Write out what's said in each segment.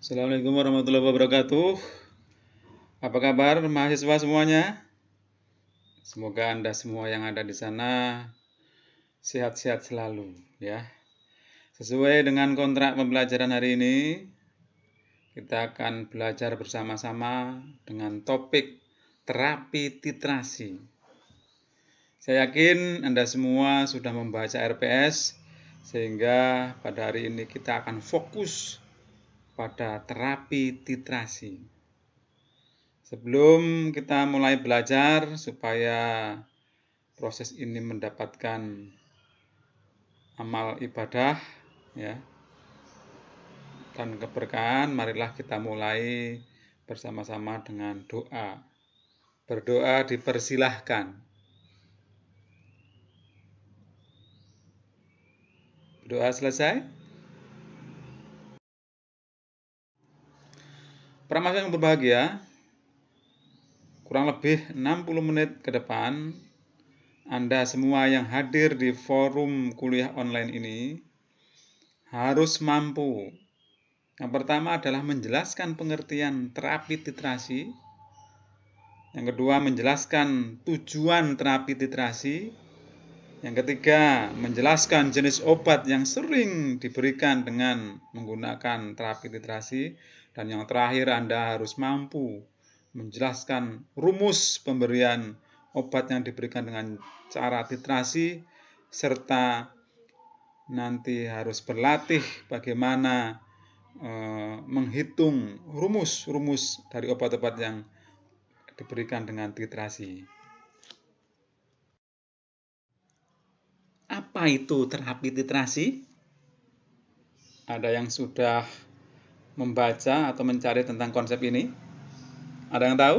Assalamualaikum warahmatullahi wabarakatuh. Apa kabar mahasiswa semuanya? Semoga Anda semua yang ada di sana sehat-sehat selalu ya. Sesuai dengan kontrak pembelajaran hari ini, kita akan belajar bersama-sama dengan topik terapi titrasi. Saya yakin Anda semua sudah membaca RPS, sehingga pada hari ini kita akan fokus pada terapi titrasi. Sebelum kita mulai belajar, supaya proses ini mendapatkan amal ibadah ya dan keberkahan, marilah kita mulai bersama-sama dengan doa. Berdoa dipersilahkan. Doa selesai. Para mahasiswa yang berbahagia, kurang lebih 60 menit ke depan, Anda semua yang hadir di forum kuliah online ini harus mampu. Yang pertama adalah menjelaskan pengertian terapi titrasi. Yang kedua, menjelaskan tujuan terapi titrasi. Yang ketiga, menjelaskan jenis obat yang sering diberikan dengan menggunakan terapi titrasi. Dan yang terakhir, Anda harus mampu menjelaskan rumus pemberian obat yang diberikan dengan cara titrasi, serta nanti harus berlatih bagaimana menghitung rumus-rumus dari obat-obat yang diberikan dengan titrasi. Apa itu terapi titrasi? Ada yang sudah membaca atau mencari tentang konsep ini? Ada yang tahu?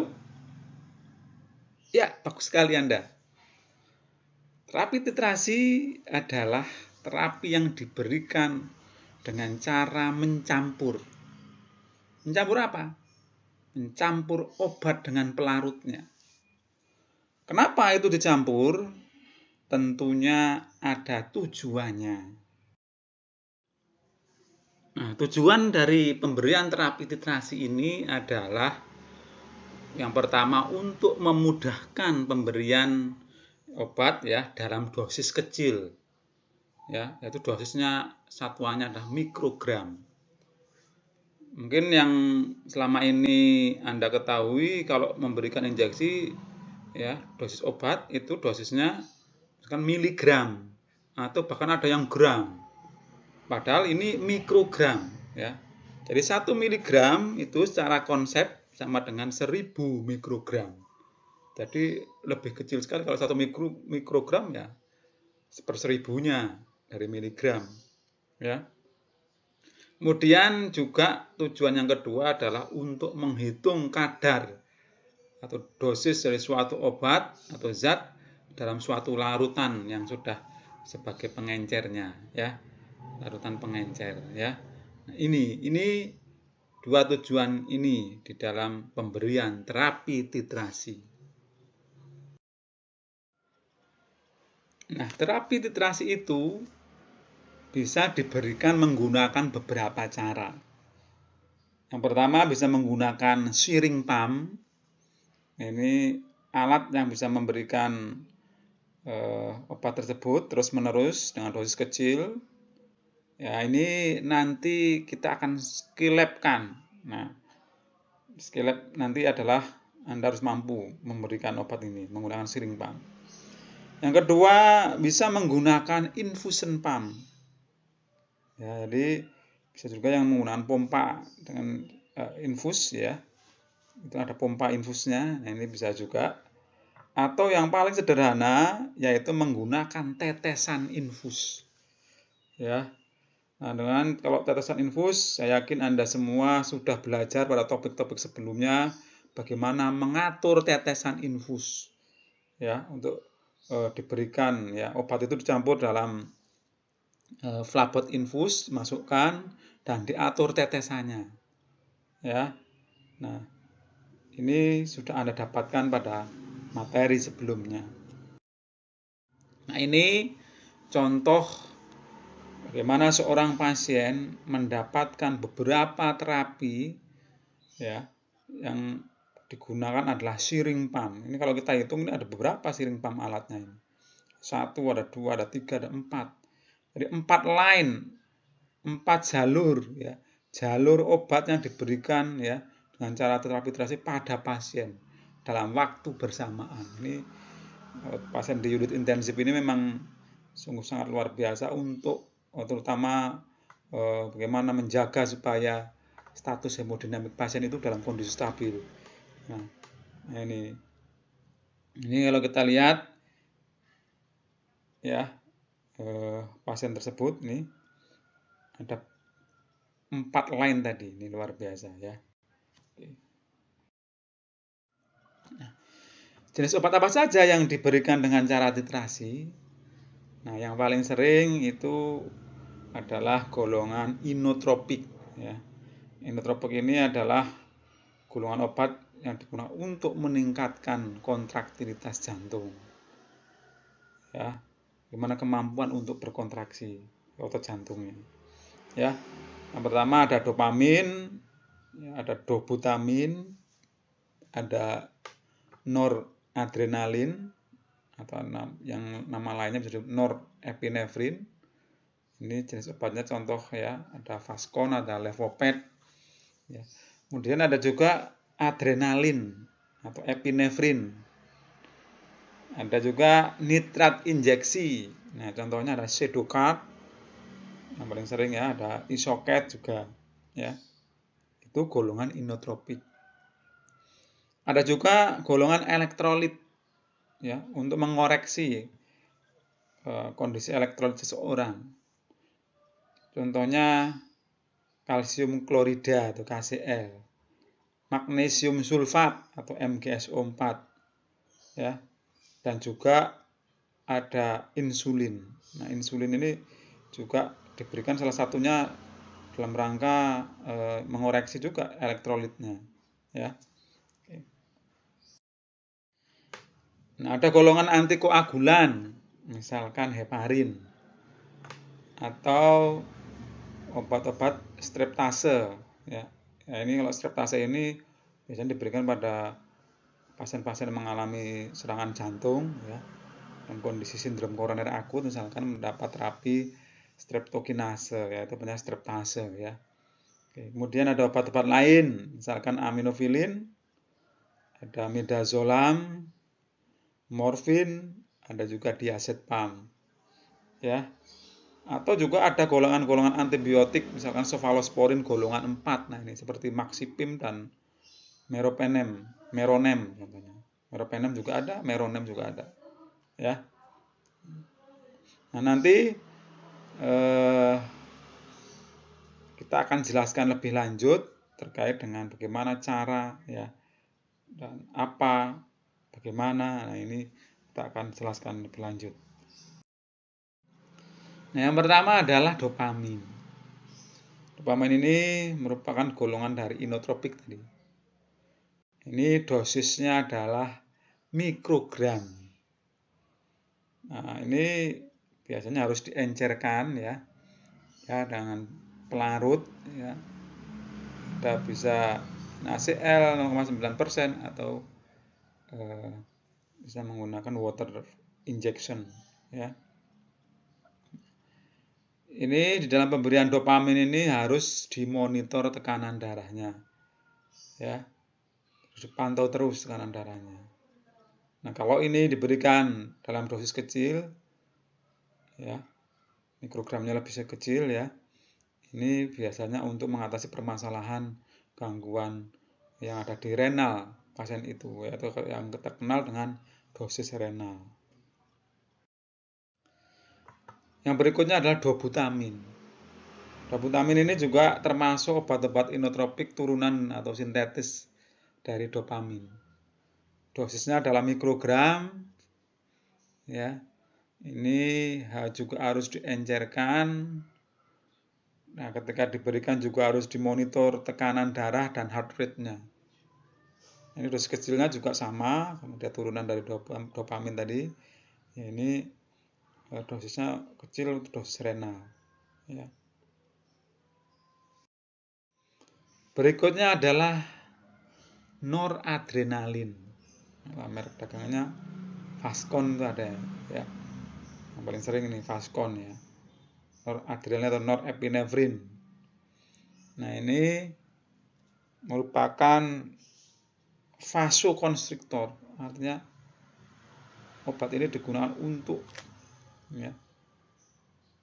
Ya, bagus sekali Anda. Terapi titrasi adalah terapi yang diberikan dengan cara mencampur. Mencampur apa? Mencampur obat dengan pelarutnya. Kenapa itu dicampur? Tentunya ada tujuannya. Nah, tujuan dari pemberian terapi titrasi ini adalah yang pertama untuk memudahkan pemberian obat ya dalam dosis kecil. Ya, yaitu dosisnya satuannya adalah mikrogram. Mungkin yang selama ini Anda ketahui kalau memberikan injeksi ya, dosis obat itu dosisnya kan miligram atau bahkan ada yang gram. Padahal ini mikrogram ya. Jadi 1 miligram itu secara konsep sama dengan 1000 mikrogram. Jadi lebih kecil sekali kalau 1 mikrogram ya seperseribunya dari miligram ya. Kemudian juga tujuan yang kedua adalah untuk menghitung kadar atau dosis dari suatu obat atau zat dalam suatu larutan yang sudah sebagai pengencernya ya, larutan pengencer ya. Nah, ini dua tujuan ini di dalam pemberian terapi titrasi. Nah, terapi titrasi itu bisa diberikan menggunakan beberapa cara. Yang pertama bisa menggunakan syring pump. Ini alat yang bisa memberikan obat tersebut terus-menerus dengan dosis kecil. Ya, ini nanti kita akan skill lab-kan. Nah, skill lab nanti adalah Anda harus mampu memberikan obat ini menggunakan syring pump. Yang kedua, bisa menggunakan infusion pump. Ya, jadi bisa juga yang menggunakan pompa dengan infus ya. Itu ada pompa infusnya. Nah, ini bisa juga. Atau yang paling sederhana yaitu menggunakan tetesan infus. Ya. Nah, dengan kalau tetesan infus, saya yakin Anda semua sudah belajar pada topik-topik sebelumnya bagaimana mengatur tetesan infus. Ya, untuk diberikan ya, obat itu dicampur dalam flabot infus, masukkan dan diatur tetesannya. Ya. Nah, ini sudah Anda dapatkan pada materi sebelumnya. Nah, ini contoh bagaimana seorang pasien mendapatkan beberapa terapi ya yang digunakan adalah syring pump. Ini kalau kita hitung ini ada beberapa syring pump alatnya ini. 1, ada 2, ada 3, ada 4. Jadi 4 line, 4 jalur ya. Jalur obat yang diberikan ya dengan cara terapi pada pasien dalam waktu bersamaan. Ini pasien di unit intensif ini memang sungguh sangat luar biasa untuk terutama bagaimana menjaga supaya status hemodinamik pasien itu dalam kondisi stabil. Nah, ini kalau kita lihat ya pasien tersebut ini ada 4 line tadi, ini luar biasa ya. Nah, jenis obat apa saja yang diberikan dengan cara titrasi? Nah, yang paling sering itu adalah golongan inotropik ya. Inotropik ini adalah golongan obat yang digunakan untuk meningkatkan kontraktilitas jantung. Ya, gimana kemampuan untuk berkontraksi otot jantungnya. Ya. Yang pertama ada dopamin, ya, ada dobutamin, ada noradrenalin atau yang nama lainnya bisa disebut norepinefrin. Ini jenis obatnya contoh ya, ada Vascon, ada Levoped. Ya. Kemudian ada juga adrenalin atau epinefrin. Ada juga nitrat injeksi. Nah, contohnya ada Sedocard. Yang paling sering ya, ada Isocat juga ya. Itu golongan inotropik. Ada juga golongan elektrolit ya, untuk mengoreksi kondisi elektrolit seseorang. Contohnya kalsium klorida atau KCl, magnesium sulfat atau MgSO4 ya. Dan juga ada insulin. Nah, insulin ini juga diberikan salah satunya dalam rangka mengoreksi juga elektrolitnya ya. Nah, ada golongan antikoagulan, misalkan heparin atau obat-obat streptase ya. Ya, ini kalau streptase ini biasanya diberikan pada pasien-pasien yang mengalami serangan jantung ya, dalam kondisi sindrom koroner akut, misalkan mendapat terapi streptokinase ya, itu namanya streptase ya. Oke, kemudian ada obat-obat lain, misalkan aminofilin, ada midazolam, morfin, ada juga diazepam ya. Atau juga ada golongan-golongan antibiotik, misalkan cefalosporin golongan 4. Nah, ini seperti Maxipim dan meropenem contohnya. Meropenem juga ada, meronem juga ada. Ya. Nah, nanti kita akan jelaskan lebih lanjut terkait dengan bagaimana cara ya dan apa, bagaimana. Nah, ini kita akan jelaskan lebih lanjut. Nah, yang pertama adalah dopamin. Dopamin ini merupakan golongan dari inotropik tadi. Ini dosisnya adalah mikrogram. Nah, ini biasanya harus diencerkan ya dengan pelarut ya. Kita bisa NaCl 0,9% atau bisa menggunakan water injection ya. Ini di dalam pemberian dopamin ini harus dimonitor tekanan darahnya ya. Harus dipantau terus tekanan darahnya. Nah, kalau ini diberikan dalam dosis kecil ya, mikrogramnya lebih kecil ya. Ini biasanya untuk mengatasi permasalahan gangguan yang ada di renal pasien itu, yaitu yang terkenal dengan dosis renal. Yang berikutnya adalah dobutamin. Dobutamin ini juga termasuk obat-obat inotropik turunan atau sintetis dari dopamin. Dosisnya adalah mikrogram, ya. Ini juga harus diencerkan. Nah, ketika diberikan juga harus dimonitor tekanan darah dan heart rate-nya. Ini dosis kecilnya juga sama, karena dia turunan dari dopamin tadi. Ya, ini dosisnya kecil untuk dosis renal. ya. Berikutnya adalah noradrenalin. Nah, merek dagangannya Fastcon itu ada ya. Yang paling sering ini Fastcon ya. Noradrenalin atau norepinefrin. Nah, ini merupakan vasokonstriktor, artinya obat ini digunakan untuk ya,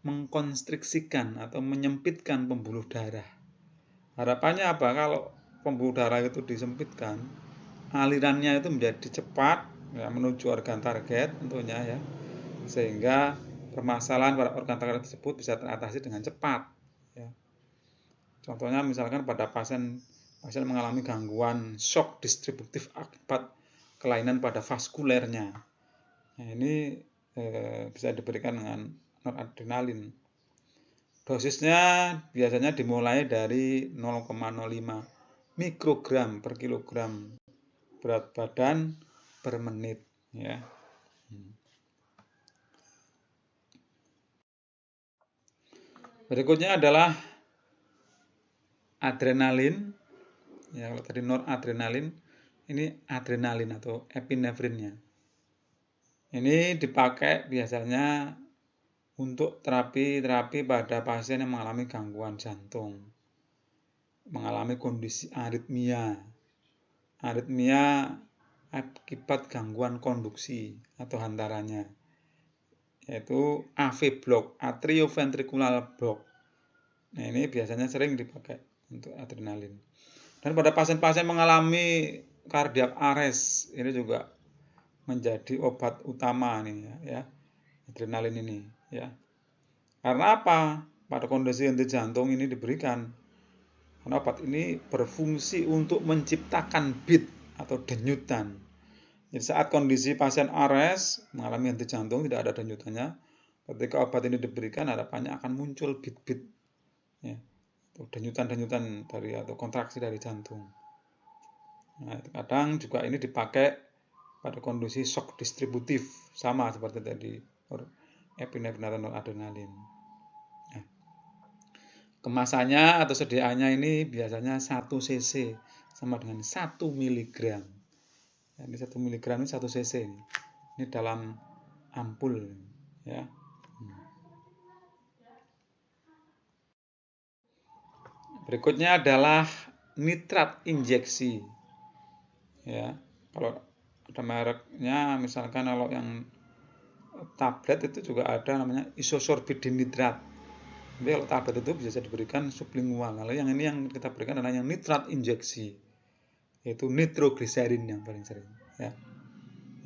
mengkonstriksikan atau menyempitkan pembuluh darah. Harapannya apa? Kalau pembuluh darah itu disempitkan, alirannya itu menjadi cepat ya, menuju organ target tentunya ya, sehingga permasalahan pada organ target tersebut bisa teratasi dengan cepat ya. Contohnya misalkan pada pasien mengalami gangguan shock distributif akibat kelainan pada vaskulernya. Nah, ini bisa diberikan dengan noradrenalin. Dosisnya biasanya dimulai dari 0,05 mikrogram per kilogram berat badan per menit ya. Berikutnya adalah adrenalin. Ya, kalau tadi noradrenalin, ini adrenalin atau epinefrinnya. Ini dipakai biasanya untuk terapi pada pasien yang mengalami gangguan jantung, mengalami kondisi aritmia akibat gangguan konduksi atau hantarannya, yaitu AV block, atrioventricular block. Nah, ini biasanya sering dipakai untuk adrenalin. Dan pada pasien-pasien mengalami cardiac arrest, ini juga menjadi obat utama nih ya, adrenalin ini ya. Karena apa? Pada kondisi henti jantung ini diberikan. Karena obat ini berfungsi untuk menciptakan beat atau denyutan. Jadi saat kondisi pasien arrest, mengalami henti jantung, tidak ada denyutannya, ketika obat ini diberikan, harapannya akan muncul beat-beat ya, denyutan-denyutan dari atau kontraksi dari jantung. Nah, kadang juga ini dipakai pada kondisi shock distributif, sama seperti tadi epinefrin atau noradrenalin. Nah, kemasannya atau sediaannya ini biasanya 1 cc sama dengan 1 mg. Ya, ini 1 mg ini 1 cc. Ini dalam ampul ya. Berikutnya adalah nitrat injeksi. Ya, kalau ada mereknya, misalkan kalau yang tablet itu juga ada namanya isosorbit dinitrat. Jadi kalau tablet itu bisa diberikan sublingual. Lalu yang ini yang kita berikan adalah yang nitrat injeksi, yaitu nitrogliserin yang paling sering. Ya,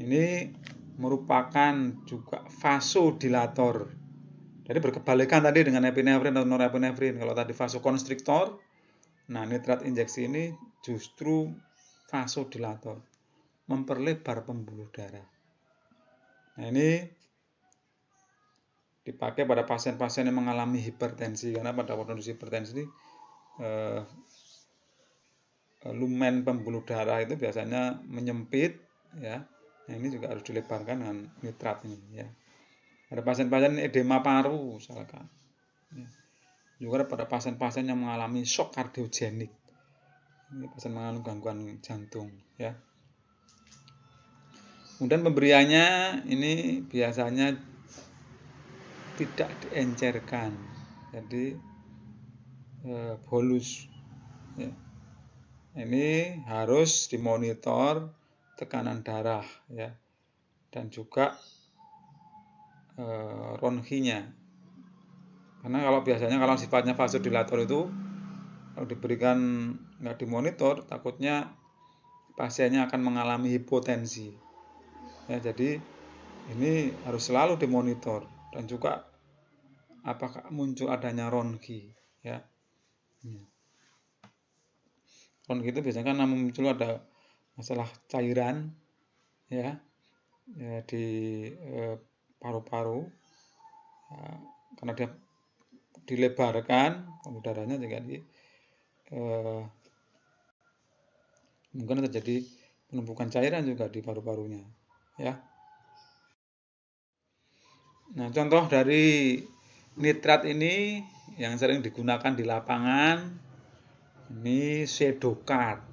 ini merupakan juga vasodilator. Jadi berkebalikan tadi dengan epinefrin atau norepinefrin. Kalau tadi vasokonstriktor, nah nitrat injeksi ini justru vasodilator, memperlebar pembuluh darah. Nah, ini dipakai pada pasien-pasien yang mengalami hipertensi, karena pada kondisi hipertensi lumen pembuluh darah itu biasanya menyempit ya. Nah, ini juga harus dilebarkan dengan nitrat ini ya. Pada pasien-pasien edema paru misalkan. Ya. Juga pada pasien-pasien yang mengalami shock kardiogenik. Ini pasien mengalami gangguan jantung ya. Kemudian pemberiannya ini biasanya tidak diencerkan, jadi bolus ya. Ini harus dimonitor tekanan darah ya, dan juga ronhinya. Karena kalau biasanya kalau sifatnya vasodilator itu kalau diberikan nggak dimonitor, takutnya pasiennya akan mengalami hipotensi ya. Jadi ini harus selalu dimonitor, dan juga apakah muncul adanya ronhi ya. Ronhi itu biasanya kan muncul ada masalah cairan ya, di paru-paru ya, karena dia dilebarkan pembuluh darahnya, jadi mungkin terjadi penumpukan cairan juga di paru-parunya ya. Nah, contoh dari nitrat ini yang sering digunakan di lapangan ini sedokat.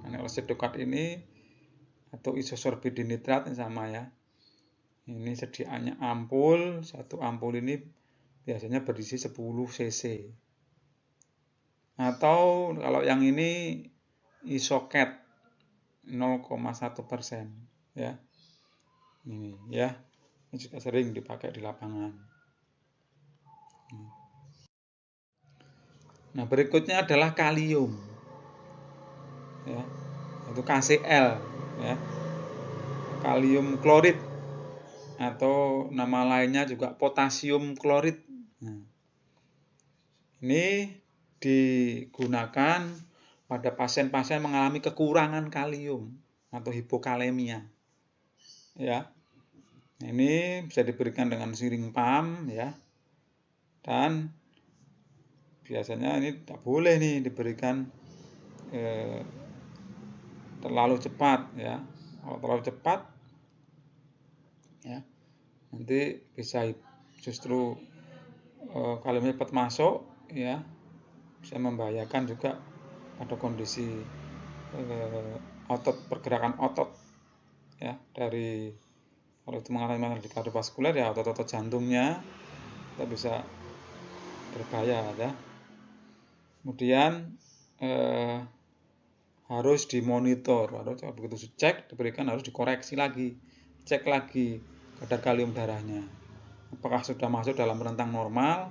Nah, kalau sedokat ini atau isosorbit dinitrat sama ya. Ini sediaannya ampul, satu ampul ini biasanya berisi 10 cc. Atau kalau yang ini isoket 0,1% ya. Ini ya. Ini juga sering dipakai di lapangan. Nah, berikutnya adalah kalium. Ya. Itu KCl ya. Kalium klorid atau nama lainnya juga potasium klorid. Nah, ini digunakan pada pasien-pasien mengalami kekurangan kalium atau hipokalemia. Ya. Ini bisa diberikan dengan siring pump ya. Dan biasanya ini tidak boleh nih diberikan terlalu cepat ya. Kalau terlalu cepat ya nanti bisa justru kaliumnya cepat masuk ya, bisa membahayakan juga pada kondisi otot, pergerakan otot ya, dari kalau itu mengalami kardiovaskuler ya otot-otot jantungnya kita bisa berbahaya ya. Kemudian harus dimonitor, harus begitu cek diberikan harus dikoreksi lagi, cek lagi kadar kalium darahnya apakah sudah masuk dalam rentang normal.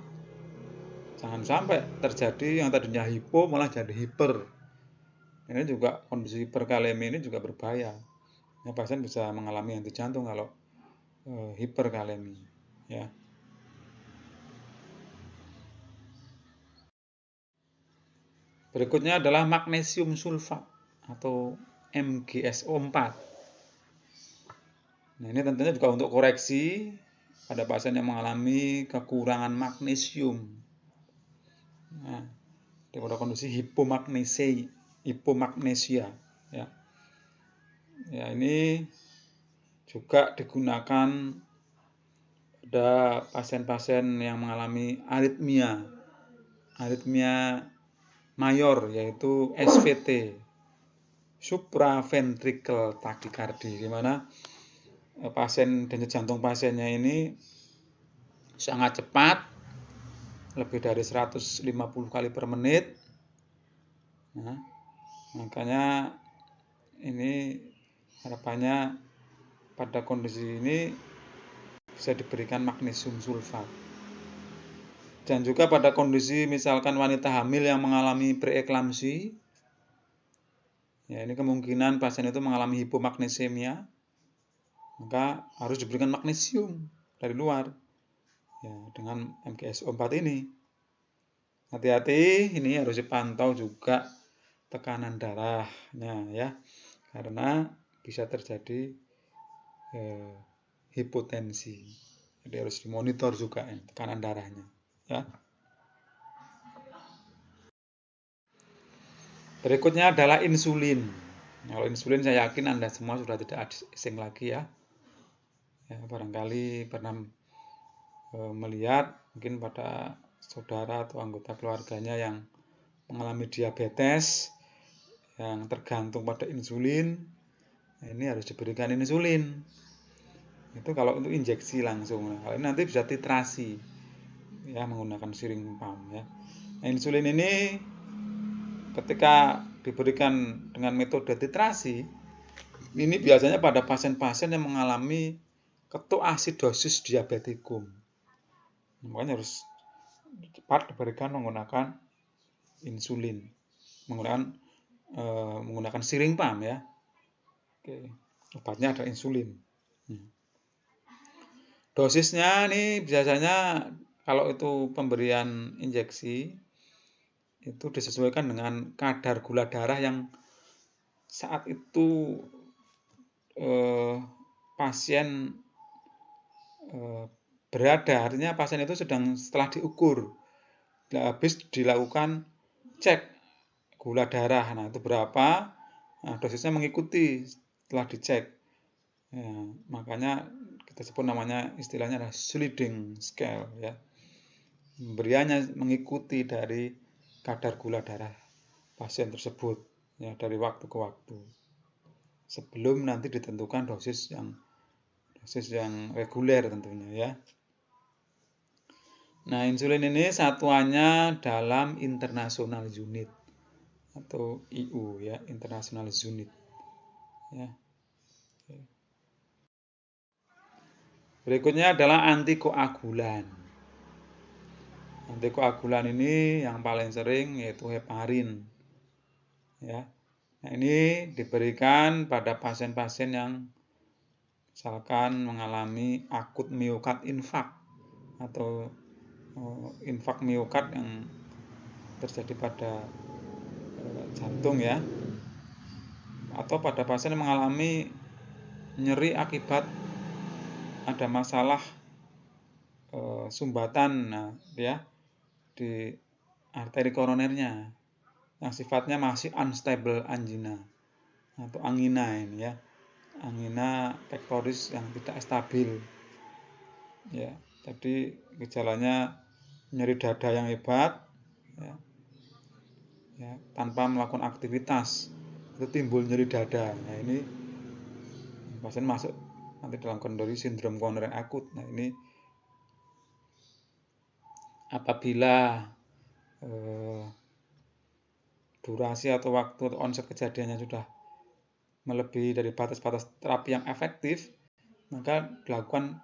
Jangan sampai terjadi yang tadinya hipo malah jadi hiper. Ini juga kondisi hiperkalemi ini juga berbahaya. Ya, pasien bisa mengalami henti jantung kalau hiperkalemi ya. Berikutnya adalah magnesium sulfat atau MgSO4. Nah, ini tentunya juga untuk koreksi pada pasien yang mengalami kekurangan magnesium. Nah, pada kondisi hipomagnesia ya. Ya, ini juga digunakan pada pasien-pasien yang mengalami aritmia mayor yaitu SVT, supraventricular tachycardia, di mana pasien denyut jantung pasiennya ini sangat cepat, lebih dari 150 kali per menit. Nah, makanya ini harapannya pada kondisi ini bisa diberikan magnesium sulfat. Dan juga pada kondisi misalkan wanita hamil yang mengalami preeklamsi, ya ini kemungkinan pasien itu mengalami hipomagnesemia, maka harus diberikan magnesium dari luar ya, dengan MgSO4 ini. Hati-hati, ini harus dipantau juga tekanan darahnya ya, karena bisa terjadi hipotensi. Jadi harus dimonitor juga ya, tekanan darahnya ya. Berikutnya adalah insulin. Kalau insulin saya yakin Anda semua sudah tidak asing lagi ya. Barangkali pernah melihat mungkin pada saudara atau anggota keluarganya yang mengalami diabetes yang tergantung pada insulin. Ini harus diberikan insulin. Itu kalau untuk injeksi langsung. Kalau ini nanti bisa titrasi ya menggunakan siring pump ya. Nah, insulin ini ketika diberikan dengan metode titrasi, ini biasanya pada pasien-pasien yang mengalami ketoasidosis diabetikum. Makanya harus cepat diberikan menggunakan insulin, menggunakan siring pump ya. Oke, obatnya ada insulin. Dosisnya ini biasanya kalau itu pemberian injeksi itu disesuaikan dengan kadar gula darah yang saat itu pasien berada, artinya pasien itu sedang setelah diukur, habis dilakukan cek gula darah. Nah, itu berapa? Nah, dosisnya mengikuti setelah dicek. Ya, makanya kita sebut namanya istilahnya adalah sliding scale ya. Pemberiannya mengikuti dari kadar gula darah pasien tersebut, ya, dari waktu ke waktu. Sebelum nanti ditentukan dosis yang reguler tentunya, ya. Nah, insulin ini satuannya dalam international unit atau IU, ya, international unit, ya. Berikutnya adalah antikoagulan. Antikoagulan ini yang paling sering yaitu heparin, ya. Nah, ini diberikan pada pasien-pasien yang misalkan mengalami akut miokard infark atau infark miokard yang terjadi pada jantung, ya, atau pada pasien yang mengalami nyeri akibat ada masalah sumbatan, nah, ya, di arteri koronernya yang sifatnya masih unstable angina atau angina ini, ya, angina pectoris yang tidak stabil, ya. Jadi gejalanya nyeri dada yang hebat, ya, tanpa melakukan aktivitas itu timbul nyeri dada. Nah, ini pasien masuk nanti dalam kondisi sindrom koroner akut. Nah, ini apabila durasi atau waktu atau onset kejadiannya sudah melebihi dari batas-batas terapi yang efektif, maka dilakukan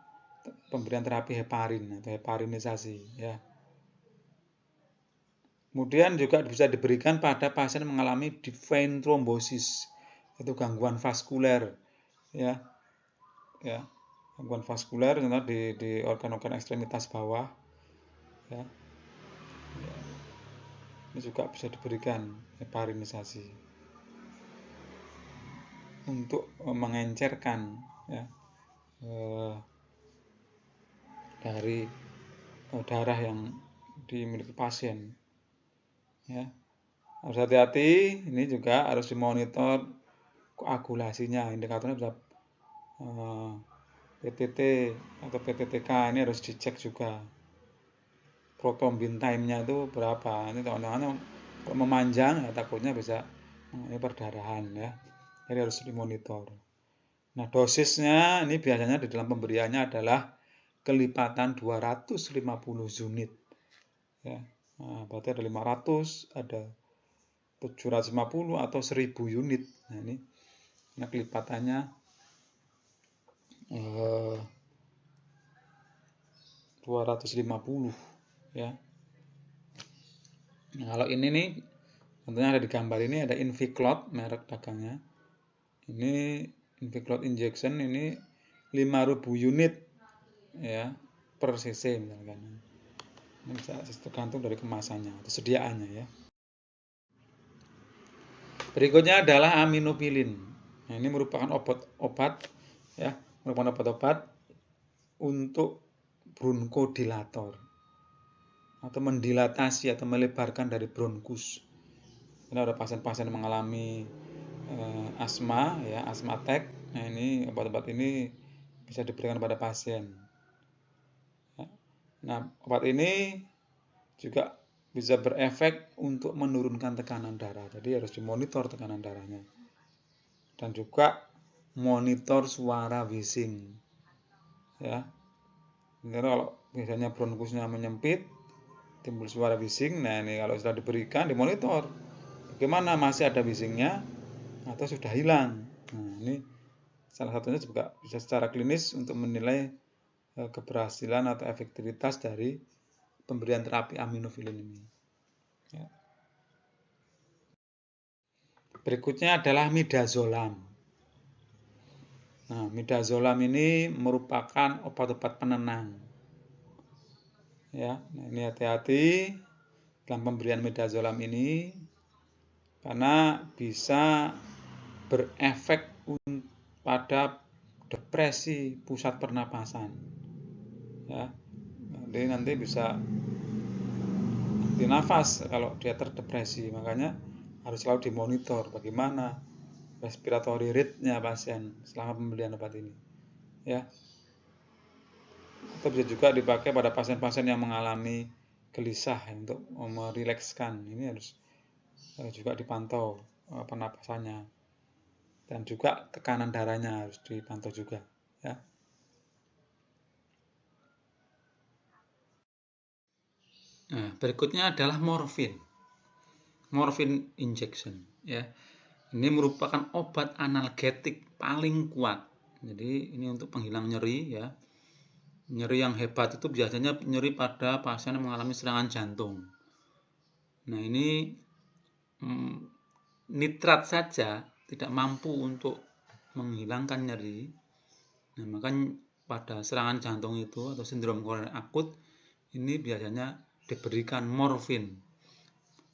pemberian terapi heparin atau heparinisasi, ya. Kemudian juga bisa diberikan pada pasien yang mengalami deep vein thrombosis, itu gangguan vaskuler, ya, gangguan vaskuler di organ-organ ekstremitas bawah, ya. Ini juga bisa diberikan heparinisasi untuk mengencerkan, ya, dari darah yang dimiliki pasien, ya. Harus hati-hati, ini juga harus dimonitor koagulasinya, indikatornya bisa PTT atau PTTK, ini harus dicek juga. Prothrombin time-nya itu berapa, ini teman-teman kalau memanjang, ya, takutnya bisa mengalami perdarahan, ya. Jadi harus dimonitor. Nah, dosisnya ini biasanya di dalam pemberiannya adalah kelipatan 250 unit, ya. Nah, berarti ada 500, ada 750 atau 1000 unit. Nah, ini kelipatannya 250, ya. Nah, kalau ini nih tentunya ada di gambar ini ada Inviclot merek dagangnya. Ini Inviclot injection ini 5.000 unit, ya, per cc misalkan. Ini bisa tergantung dari kemasannya atau sediaannya, ya. Berikutnya adalah aminofilin. Nah, ini merupakan obat-obat, ya, merupakan obat-obat untuk bronkodilator atau mendilatasi atau melebarkan dari bronkus. Ini ada pasien-pasien yang mengalami asma, ya, asma attack. Nah, ini obat-obat ini bisa diberikan pada pasien. Nah, obat ini juga bisa berefek untuk menurunkan tekanan darah. Jadi harus dimonitor tekanan darahnya. Dan juga monitor suara wheezing, ya. Jadi kalau misalnya bronkusnya menyempit, timbul suara wheezing, nah ini kalau sudah diberikan, dimonitor bagaimana, masih ada wheezingnya atau sudah hilang. Nah, ini salah satunya juga bisa secara klinis untuk menilai keberhasilan atau efektivitas dari pemberian terapi aminofilin ini, ya. Berikutnya adalah midazolam. Nah, midazolam ini merupakan obat-obat penenang, ya. Nah, ini hati-hati dalam pemberian midazolam ini karena bisa berefek pada depresi pusat pernapasan, ya. Jadi nanti bisa henti nafas kalau dia terdepresi, makanya harus selalu dimonitor bagaimana respiratory rate-nya pasien selama pemberian obat ini, ya. Atau bisa juga dipakai pada pasien-pasien yang mengalami gelisah untuk merilekskan. Ini harus juga dipantau pernapasannya, dan juga tekanan darahnya harus dipantau juga ya. Nah, berikutnya adalah morfin injection ya. Ini merupakan obat analgetik paling kuat. Jadi ini untuk penghilang nyeri ya. Nyeri yang hebat itu biasanya nyeri pada pasien yang mengalami serangan jantung. Nah, ini nitrat saja tidak mampu untuk menghilangkan nyeri. Nah, makanya pada serangan jantung itu atau sindrom koroner akut ini biasanya diberikan morfin.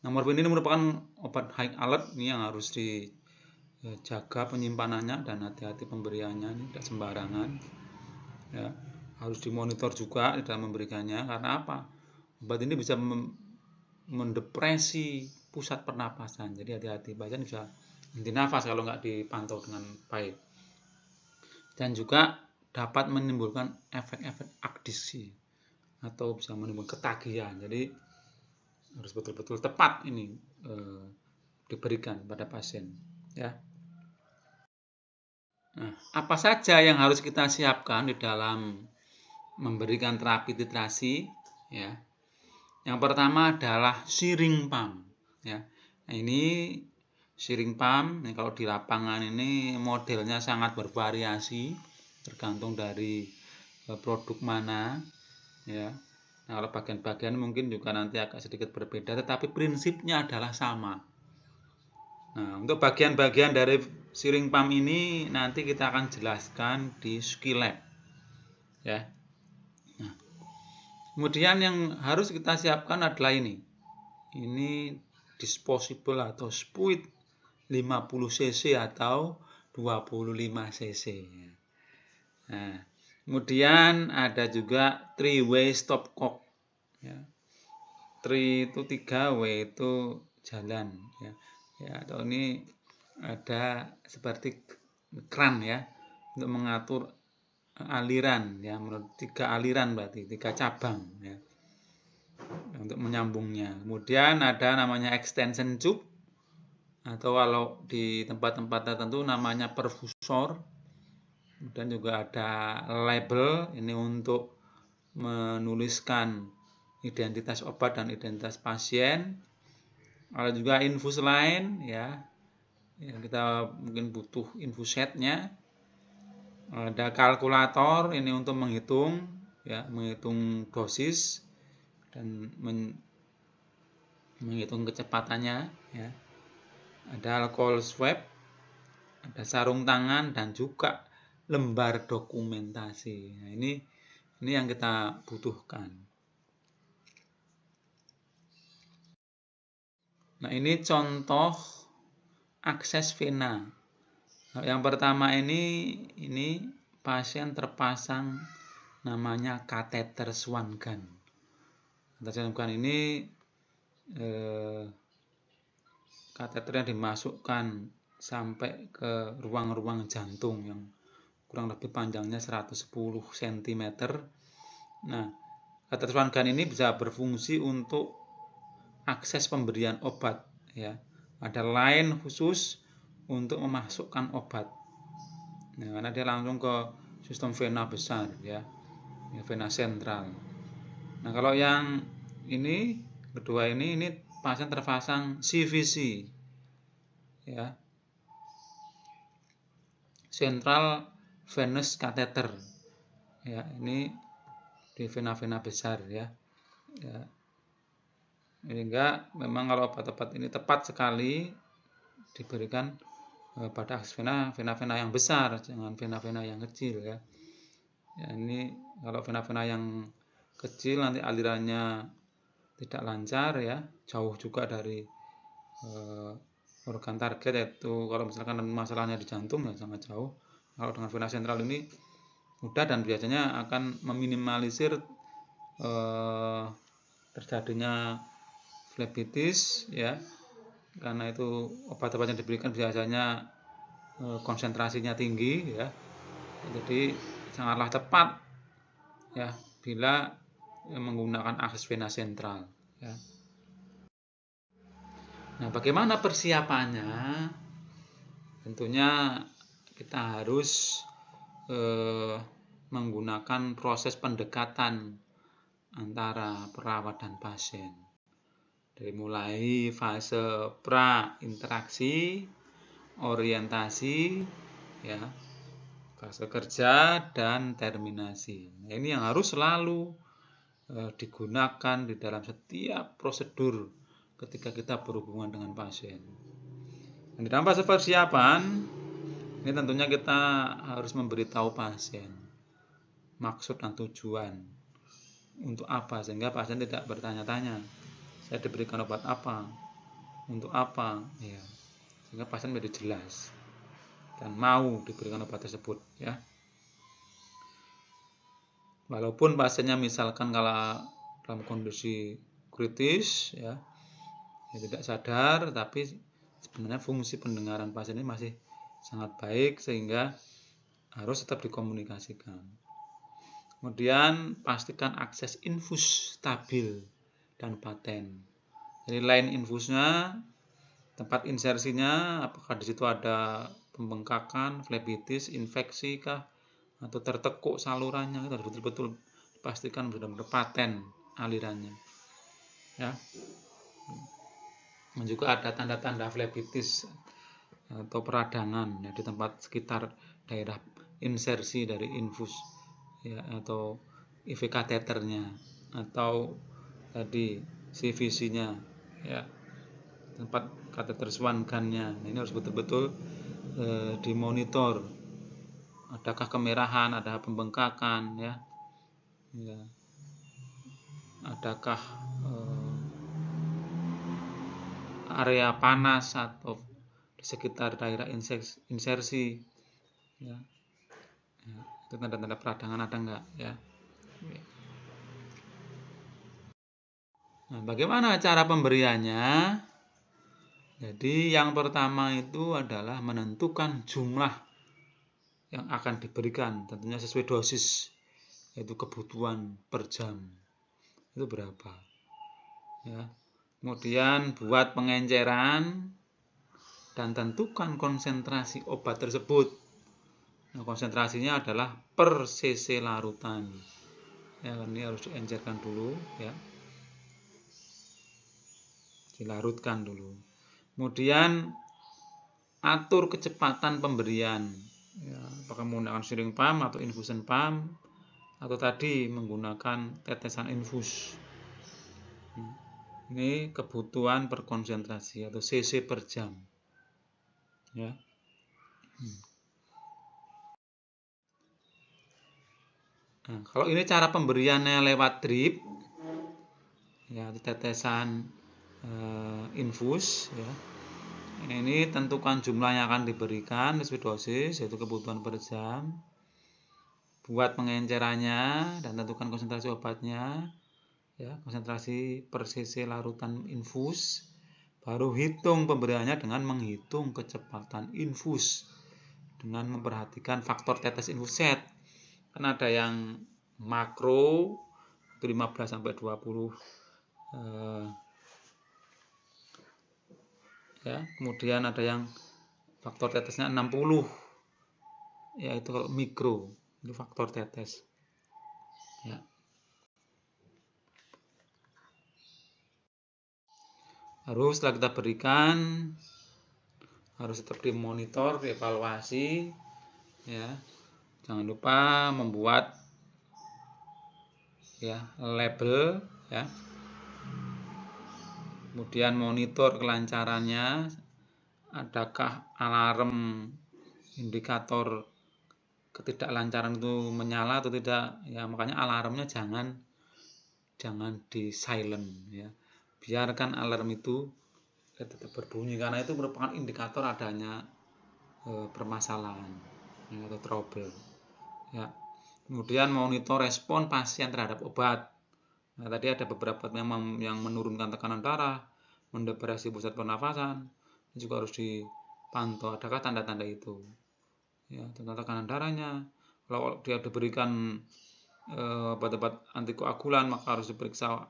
Nah, morfin ini merupakan obat high alert, ini yang harus dijaga penyimpanannya dan hati-hati pemberiannya, ini tidak sembarangan. Ya, harus dimonitor juga di dalam memberikannya, karena apa? Obat ini bisa mendepresi pusat pernapasan, jadi hati-hati, pasien bisa henti nafas kalau nggak dipantau dengan baik. Dan juga dapat menimbulkan efek-efek adiksi atau bisa menimbulkan ketagihan. Jadi harus betul-betul tepat ini diberikan pada pasien ya. Nah, apa saja yang harus kita siapkan di dalam memberikan terapi titrasi ya. Yang pertama adalah syring pump ya. Nah, ini syring pump, nah, kalau di lapangan ini modelnya sangat bervariasi tergantung dari produk mana ya. Nah, kalau bagian-bagian mungkin juga nanti agak sedikit berbeda, tetapi prinsipnya adalah sama. Nah, untuk bagian-bagian dari syring pump ini nanti kita akan jelaskan di skill lab ya. Nah, kemudian yang harus kita siapkan adalah ini disposable atau spuit 50 cc atau 25 cc. Nah, kemudian ada juga 3-way stopcock ya. 3 itu 3, W itu jalan ya. Ya, atau ini ada seperti kran ya untuk mengatur aliran ya, menurut 3 aliran berarti 3 cabang ya untuk menyambungnya. Kemudian ada namanya extension tube atau kalau di tempat-tempat tertentu namanya perfusor. Kemudian juga ada label, ini untuk menuliskan identitas obat dan identitas pasien. Ada juga infus line ya, yang kita mungkin butuh infus setnya. Ada kalkulator, ini untuk menghitung ya, menghitung dosis dan menghitung kecepatannya ya. Ada alkohol swab, ada sarung tangan, dan juga lembar dokumentasi. Nah, ini yang kita butuhkan. Nah, ini contoh akses vena. Nah, yang pertama ini pasien terpasang namanya kateter Swan-Ganz. Kateter Swan-Ganz ini kateternya dimasukkan sampai ke ruang-ruang jantung yang kurang lebih panjangnya 110 cm. Nah, kateter Swan-Ganz ini bisa berfungsi untuk akses pemberian obat ya. Ada line khusus untuk memasukkan obat. Nah, karena dia langsung ke sistem vena besar ya, vena sentral. Nah, kalau yang ini kedua ini pasien terpasang CVC ya, Central Venous Catheter ya, ini di vena-vena besar ya. Ya. Sehingga memang kalau obat-obat ini tepat sekali diberikan pada akses vena-vena yang besar, jangan vena-vena yang kecil ya. Ya, ini kalau vena-vena yang kecil nanti alirannya tidak lancar ya, jauh juga dari organ target, yaitu kalau misalkan masalahnya di jantung ya sangat jauh. Kalau dengan vena sentral ini mudah dan biasanya akan meminimalisir terjadinya flebitis ya, karena itu obat-obat yang diberikan biasanya konsentrasinya tinggi ya, jadi sangatlah tepat ya bila menggunakan akses vena sentral. Ya. Nah, bagaimana persiapannya? Tentunya kita harus menggunakan proses pendekatan antara perawat dan pasien. Dari mulai fase pra-interaksi, orientasi, ya, fase kerja, dan terminasi. Nah, ini yang harus selalu digunakan di dalam setiap prosedur ketika kita berhubungan dengan pasien. Dan di dalam fase persiapan, ini tentunya kita harus memberitahu pasien maksud dan tujuan untuk apa, sehingga pasien tidak bertanya-tanya, saya diberikan obat apa, untuk apa, ya, sehingga pasien menjadi jelas dan mau diberikan obat tersebut, ya. Walaupun pasiennya misalkan kalau dalam kondisi kritis, ya tidak sadar, tapi sebenarnya fungsi pendengaran pasien ini masih sangat baik sehingga harus tetap dikomunikasikan. Kemudian pastikan akses infus stabil dan paten. Jadi line infusnya, tempat insersinya, apakah di situ ada pembengkakan, flebitis, infeksi kah, atau tertekuk salurannya, itu harus betul-betul dipastikan benar-benar paten alirannya. Ya. Dan juga ada tanda-tanda flebitis atau peradangan, ya, di tempat sekitar daerah insersi dari infus, ya, atau IV kateternya atau tadi CVC-nya, ya, tempat kateter swan gun-nya. Nah, ini harus betul-betul dimonitor. Adakah kemerahan, ada pembengkakan, ya, ya. Adakah area panas atau di sekitar daerah insersi, ya. Ya, itu tanda-tanda peradangan ada enggak, ya. Nah, bagaimana cara pemberiannya? Jadi yang pertama itu adalah menentukan jumlah yang akan diberikan, tentunya sesuai dosis, yaitu kebutuhan per jam itu berapa, ya. Kemudian buat pengenceran dan tentukan konsentrasi obat tersebut. Nah, konsentrasinya adalah per cc larutan, ya, ini harus diencerkan dulu, ya, dilarutkan dulu. Kemudian atur kecepatan pemberian, ya, apakah menggunakan syringe pump atau infusion pump, atau tadi menggunakan tetesan infus. Ini kebutuhan per konsentrasi atau cc per jam, ya. Nah, kalau ini cara pemberiannya lewat drip, ya, tetesan infus, ya. Ini tentukan jumlah yang akan diberikan sesuai dosis, yaitu kebutuhan per jam. Buat pengencerannya dan tentukan konsentrasi obatnya, ya, konsentrasi per cc larutan infus. Baru hitung pemberiannya dengan menghitung kecepatan infus dengan memperhatikan faktor tetes infus set. Kan ada yang makro itu 15 sampai 20, ya. Kemudian ada yang faktor tetesnya 60, yaitu kalau mikro itu faktor tetes, ya. Harus setelah kita berikan harus tetap dimonitor, dievaluasi, ya. Jangan lupa membuat, ya, label, ya. Kemudian monitor kelancarannya, adakah alarm indikator ketidaklancaran itu menyala atau tidak, ya. Makanya alarmnya jangan di silent, ya. Biarkan alarm itu tetap berbunyi karena itu merupakan indikator adanya permasalahan, ya, atau trouble, ya. Kemudian monitor respon pasien terhadap obat. Nah, tadi ada beberapa yang menurunkan tekanan darah, mendepresi pusat pernafasan, juga harus dipantau adakah tanda-tanda itu, ya, tentang tekanan darahnya. Kalau dia diberikan obat-obat antikoagulan maka harus diperiksa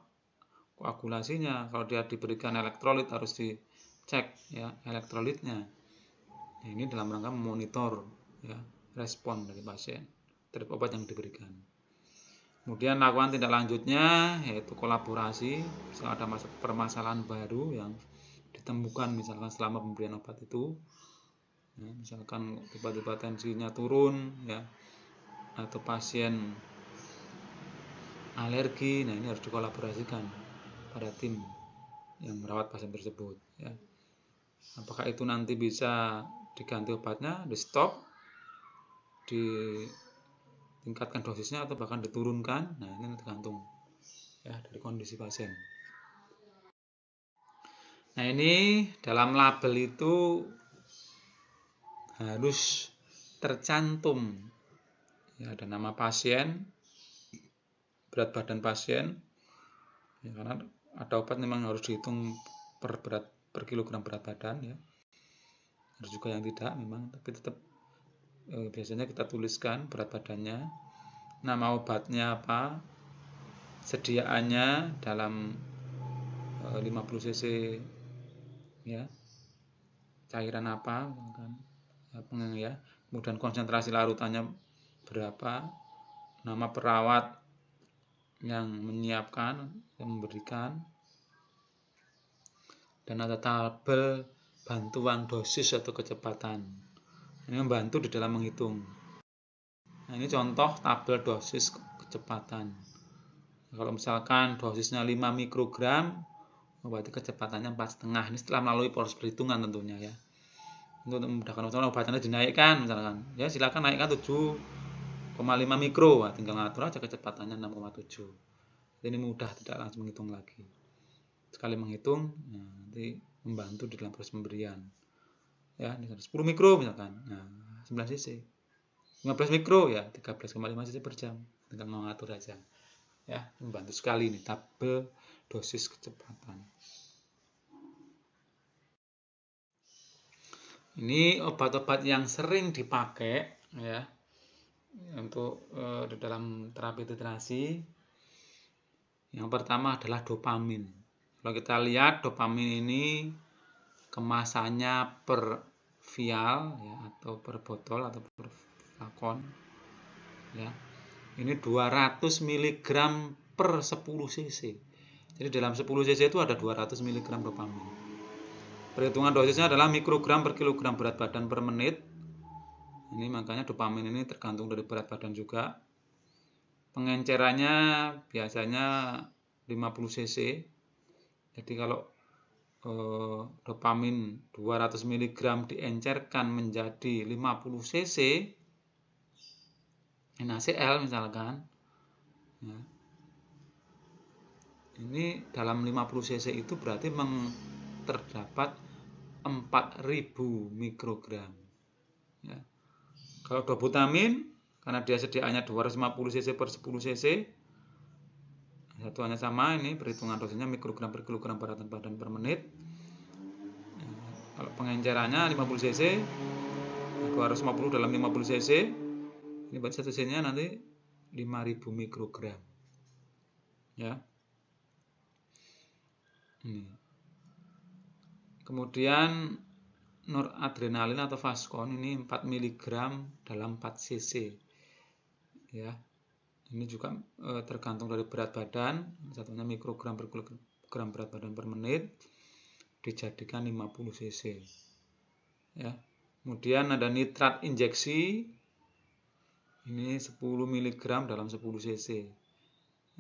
koagulasinya. Kalau dia diberikan elektrolit harus dicek ya elektrolitnya. Nah, ini dalam rangka memonitor ya respon dari pasien terhadap obat yang diberikan. Kemudian lakukan tindak lanjutnya yaitu kolaborasi. Misalnya ada permasalahan baru yang ditemukan misalkan selama pemberian obat itu, ya, misalkan tiba-tiba tensinya turun ya, atau pasien alergi, nah ini harus dikolaborasikan pada tim yang merawat pasien tersebut ya. Apakah itu nanti bisa diganti obatnya, di stop, ditingkatkan dosisnya atau bahkan diturunkan, nah ini tergantung ya dari kondisi pasien. Nah ini dalam label itu harus tercantum ya, ada nama pasien, berat badan pasien ya, karena ada obat memang harus dihitung per kilogram berat badan ya, harus juga yang tidak memang, tapi tetap biasanya kita tuliskan berat badannya, nama obatnya apa, sediaannya dalam 50 cc ya, cairan apa kan ya, kemudian konsentrasi larutannya berapa, nama perawat yang menyiapkan, yang memberikan, dan ada tabel bantuan dosis atau kecepatan. Ini membantu di dalam menghitung. Nah, ini contoh tabel dosis kecepatan. Kalau misalkan dosisnya 5 mikrogram, berarti kecepatannya 4,5. Ini setelah melalui proses perhitungan tentunya ya. Untuk memudahkan obatnya dinaikkan misalkan, ya silakan naikkan 7,5 mikro, nah, tinggal ngatur aja kecepatannya 6,7. Ini mudah, tidak langsung menghitung lagi. Sekali menghitung, nah, nanti membantu di dalam proses pemberian. Ya, ini 10 mikro misalkan, nah 9 cc. 15 mikro ya 13,5 cc per jam. Tinggal mengatur aja. Ya, membantu sekali nih tabel dosis kecepatan. Ini obat-obat yang sering dipakai ya untuk di dalam terapi titrasi. Yang pertama adalah dopamin. Kalau kita lihat dopamin ini kemasannya per vial ya, atau per botol atau per flakon ya. Ini 200 mg per 10 cc. Jadi dalam 10 cc itu ada 200 mg dopamin. Perhitungan dosisnya adalah mikrogram per kilogram berat badan per menit. Ini makanya dopamin ini tergantung dari berat badan juga. Pengencerannya biasanya 50 cc. Jadi kalau dopamin 200 mg diencerkan menjadi 50 cc NaCl misalkan ya, ini dalam 50 cc itu berarti terdapat 4000 mikrogram ya. Kalau dobutamin karena dia sediaannya 250 cc per 10 cc, satuannya sama, ini perhitungan dosisnya mikrogram per kilogram berat badan per menit. Kalau pengencerannya 50 cc, 250 dalam 50 cc, ini berarti 1 cc-nya nanti 5000 mikrogram. Ya. Ini. Kemudian noradrenalin atau Vaskon ini 4 mg dalam 4 cc. Ya. Ini juga tergantung dari berat badan, satunya mikrogram per kilogram berat badan per menit, dijadikan 50 cc. Ya. Kemudian ada nitrat injeksi, ini 10 mg dalam 10 cc.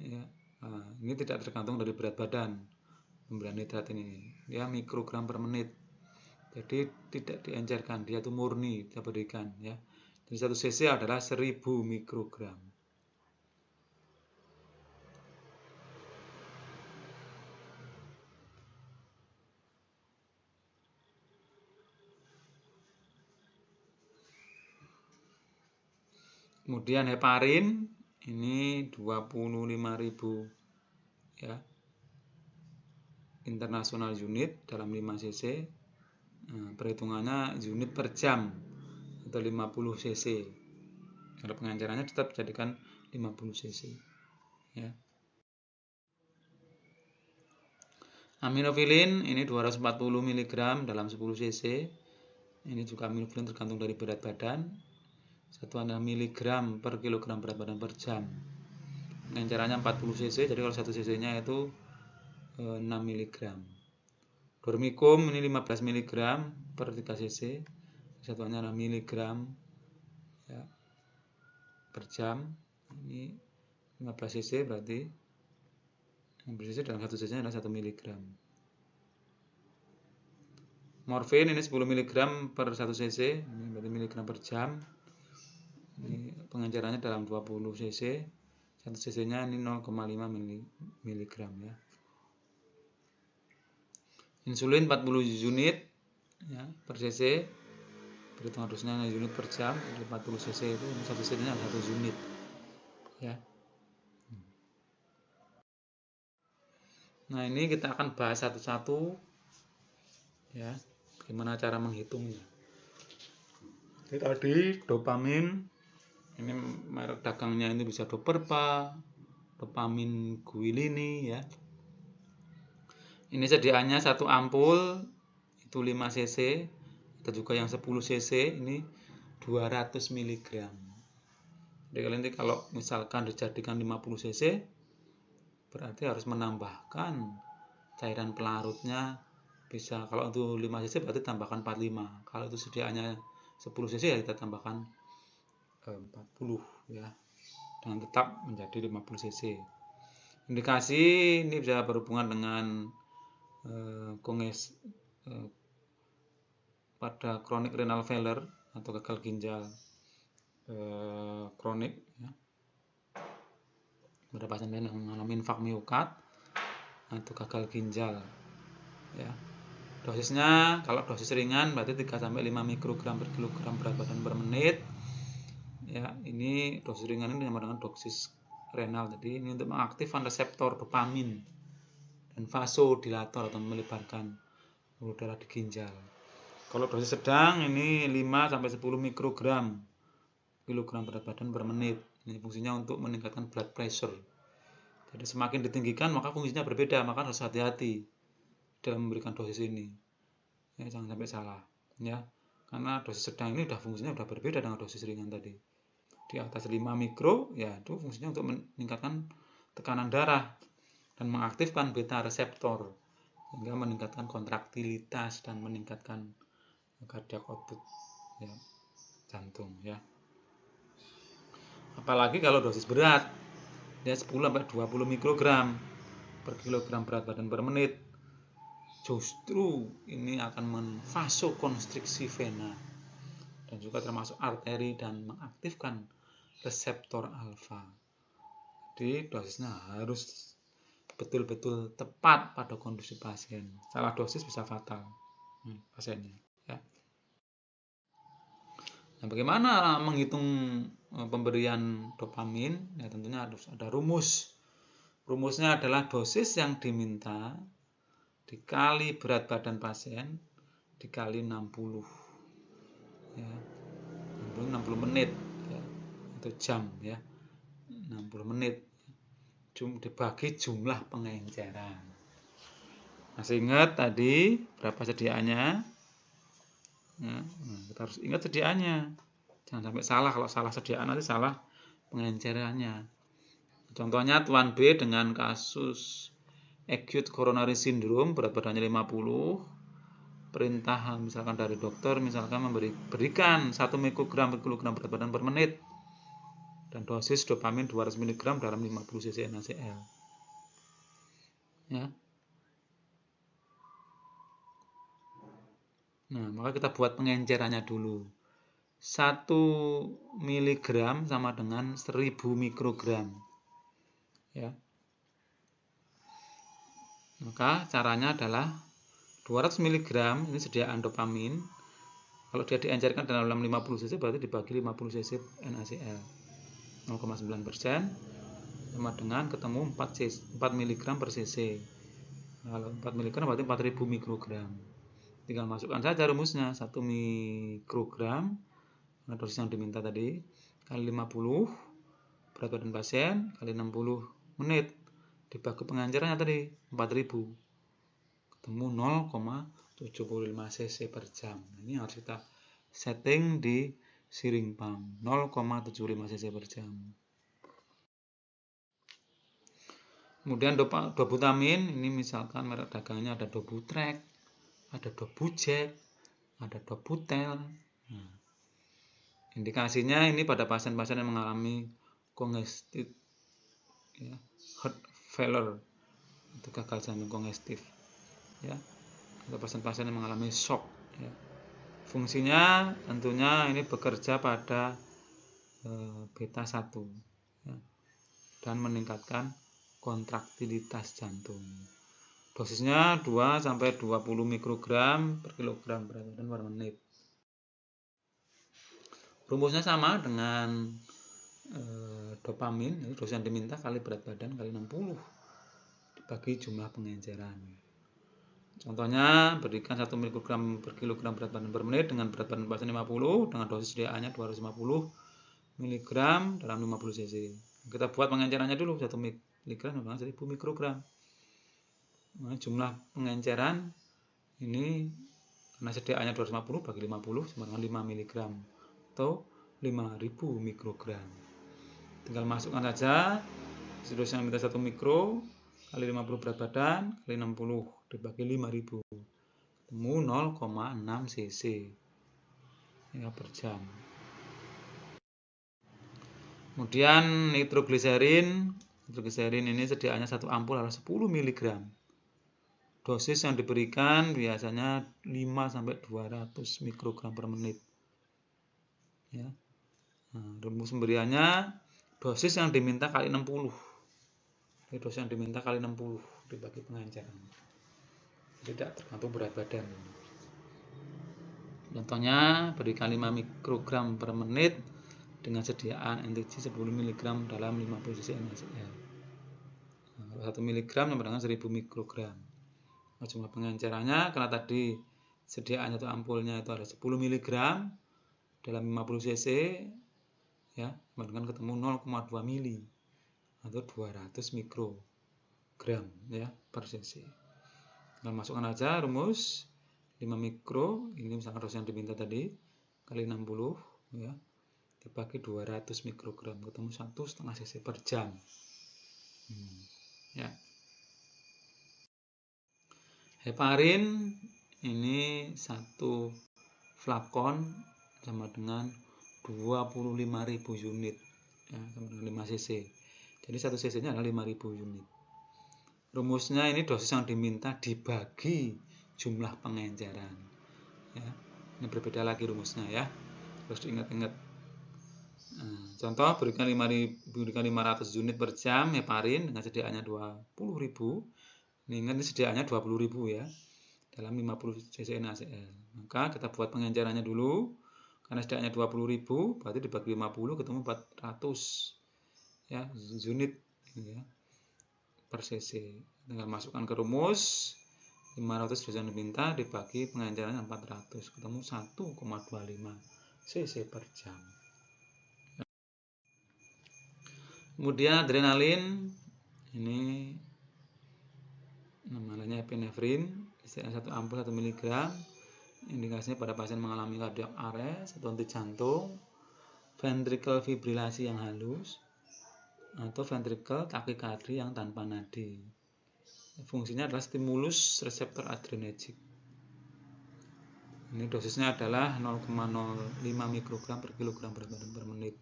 Ya. Nah, ini tidak tergantung dari berat badan pemberian nitrat ini, ya mikrogram per menit. Jadi tidak diencerkan, dia itu murni kita berikan ya. Jadi 1 cc adalah 1000 mikrogram. Kemudian heparin ini 25.000 ya. International unit dalam 5 cc. Nah, perhitungannya unit per jam atau 50 cc. Kalau pengencerannya tetap jadikan 50 cc ya. Aminofilin ini 240 mg dalam 10 cc. Ini juga aminofilin tergantung dari berat badan. Satuannya miligram per kilogram berat badan per jam. Pengencerannya 40 cc, jadi kalau 1 cc-nya itu 6 mg. Dormicum ini 15 mg per 3 cc. Satuannya adalah miligram ya, per jam. Ini 15 cc berarti 15 cc dalam 1 cc adalah 1 mg. Morfin ini 10 mg per 1 cc, ini berarti miligram per jam. Ini pengencerannya dalam 20 cc. 1 cc-nya ini 0,5 mg ya. Insulin 40 unit ya, per cc. Perhitungan dosisnya unit per jam. Jadi 40 cc itu 1 cc-nya 1 unit ya. Nah, ini kita akan bahas satu-satu ya, bagaimana cara menghitungnya. Jadi tadi dopamin ini merek dagangnya ini bisa Doperpa, dopamin guilini ya. Ini sediaannya 1 ampul itu 5 cc, ada juga yang 10 cc ini 200 mg. Jadi kalian nanti kalau misalkan dijadikan 50 cc berarti harus menambahkan cairan pelarutnya bisa, kalau itu 5 cc berarti tambahkan 45. Kalau itu sediaannya 10 cc ya kita tambahkan 40 ya, dan tetap menjadi 50 cc. Indikasi ini bisa berhubungan dengan pada chronic renal failure atau gagal ginjal kronik ya. Pada pasien yang mengalami infak miokard atau gagal ginjal ya. Dosisnya kalau dosis ringan berarti 3-5 mikrogram per kilogram berat badan per menit ya. Ini dosis ringan ini dinamakan dengan dosis renal. Jadi ini untuk mengaktifkan reseptor dopamin dan vasodilator atau melebarkan pembuluh darah di ginjal. Kalau dosis sedang ini 5-10 mikrogram kilogram berat badan per menit. Ini fungsinya untuk meningkatkan blood pressure. Jadi semakin ditinggikan maka fungsinya berbeda, maka harus hati-hati dalam memberikan dosis ini. Ya, jangan sampai salah ya. Karena dosis sedang ini fungsinya sudah berbeda dengan dosis ringan tadi. Di atas 5 mikro ya itu fungsinya untuk meningkatkan tekanan darah dan mengaktifkan beta reseptor sehingga meningkatkan kontraktilitas dan meningkatkan cardiac output ya, jantung ya. Apalagi kalau dosis berat dia 10-20 mikrogram per kilogram berat badan per menit, justru ini akan menvasokonstriksi vena dan juga termasuk arteri dan mengaktifkan reseptor alfa. Jadi dosisnya harus betul-betul tepat pada kondisi pasien. Salah dosis bisa fatal pasiennya ya. Nah, bagaimana menghitung pemberian dopamin? Ya, tentunya harus ada rumus. Rumusnya adalah dosis yang diminta dikali berat badan pasien dikali 60 ya. 60 menit ya, atau jam ya. 60 menit dibagi jumlah pengenceran. Masih ingat tadi berapa sediaannya? Ya, kita harus ingat sediaannya. Jangan sampai salah. Kalau salah sediaan nanti salah pengencerannya. Contohnya Tuan B dengan kasus acute coronary syndrome, berat badannya 50. Perintah misalkan dari dokter misalkan berikan 1 mikrogram per kilogram berat badan per menit dan dosis dopamin 200 mg dalam 50 cc NaCl ya. Nah, maka kita buat pengencerannya dulu. 1 mg sama dengan 1000 mikrogram ya. Maka caranya adalah 200 mg ini sediaan dopamin. Kalau dia diencerkan dalam 50 cc berarti dibagi 50 cc NaCl 0,9% sama dengan ketemu 4 mg per cc. Kalau 4 mg berarti 4000 mikrogram. Tinggal masukkan saja rumusnya, 1 mikrogram dosis yang diminta tadi kali 50 berat badan pasien kali 60 menit dibagi pengencerannya tadi 4000, ketemu 0,75 cc per jam. Ini harus kita setting di siring pump 0,75 cc per jam. Kemudian Dobutamin, ini misalkan merek dagangnya ada Dobutrek, ada Dobujek, ada Dobutel. Nah, indikasinya ini pada pasien-pasien yang mengalami kongestif, ya, heart failure, itu gagal jantung kongestif, ya, atau pasien-pasien yang mengalami shock. Ya. Fungsinya tentunya ini bekerja pada beta 1, ya, dan meningkatkan kontraktilitas jantung. Dosisnya 2-20 mikrogram per kilogram berat badan per menit. Rumusnya sama dengan dopamin, dosis yang diminta kali berat badan kali 60 dibagi jumlah pengenceran. Contohnya berikan 1 mikrogram per kilogram berat badan per menit dengan berat badan pasien 50 dengan dosis DA-nya 250 mg dalam 50 cc. Kita buat pengencerannya dulu, 1 mg dengan 1000 mikrogram. Nah, jumlah pengenceran ini karena DA-nya 250 bagi 50 sama dengan 5 mg atau 5000 mikrogram. Tinggal masukkan saja dosis yang minta 1 mikro kali 50 berat badan kali 60 dibagi 5000, ketemu 0,6 cc, ya, per jam. Kemudian nitrogliserin ini sediaannya 1 ampul adalah 10 mg. Dosis yang diberikan biasanya 5-200 mikrogram per menit. Ya. Nah, rumus pemberiannya dosis yang diminta kali 60. Jadi dosis yang diminta kali 60 dibagi pengenceran. Tidak tergantung berat badan. Contohnya berikan 5 mikrogram per menit dengan sediaan NTG 10 mg dalam 50 cc NaCl. Nah, 1 mg sama dengan 1000 mikrogram. Nah, jumlah pengencerannya karena tadi sediaannya itu ampulnya itu ada 10 mg dalam 50 cc, ya, dengan ketemu 0,2 mili atau 200 mikrogram, ya, per cc. Nah, masukkan aja rumus 5 mikro, ini misalkan dosis yang diminta tadi kali 60, ya, dibagi 200 mikrogram, ketemu 1,5 cc per jam. Ya. Heparin ini 1 flakon sama dengan 25.000 unit, ya, sama dengan 5 cc. Jadi 1 cc nya adalah 5.000 unit. Rumusnya ini dosis yang diminta dibagi jumlah pengenceran. Ya, ini berbeda lagi rumusnya, ya. Terus diingat-ingat. Nah, contoh berikan 500 unit per jam heparin dengan sediaannya 20.000. Ini ingat ini sediaannya 20.000, ya, dalam 50 cc NaCl. Maka kita buat pengencerannya dulu. Karena sediaannya 20.000, berarti dibagi 50 ketemu 400, ya, unit, ya, per cc. Tinggal masukkan ke rumus 500 dosis yang diminta dibagi pengencerannya 400, ketemu 1,25 cc per jam. Kemudian adrenalin ini namanya epinefrin, istilahnya 1 ampul 1 mg. Indikasinya pada pasien mengalami cardiac arrest atau henti jantung, ventricle fibrilasi yang halus, atau ventricle tachycardia yang tanpa nadi. Fungsinya adalah stimulus reseptor adrenergic. Ini dosisnya adalah 0,05 mikrogram per kilogram berat badan per menit,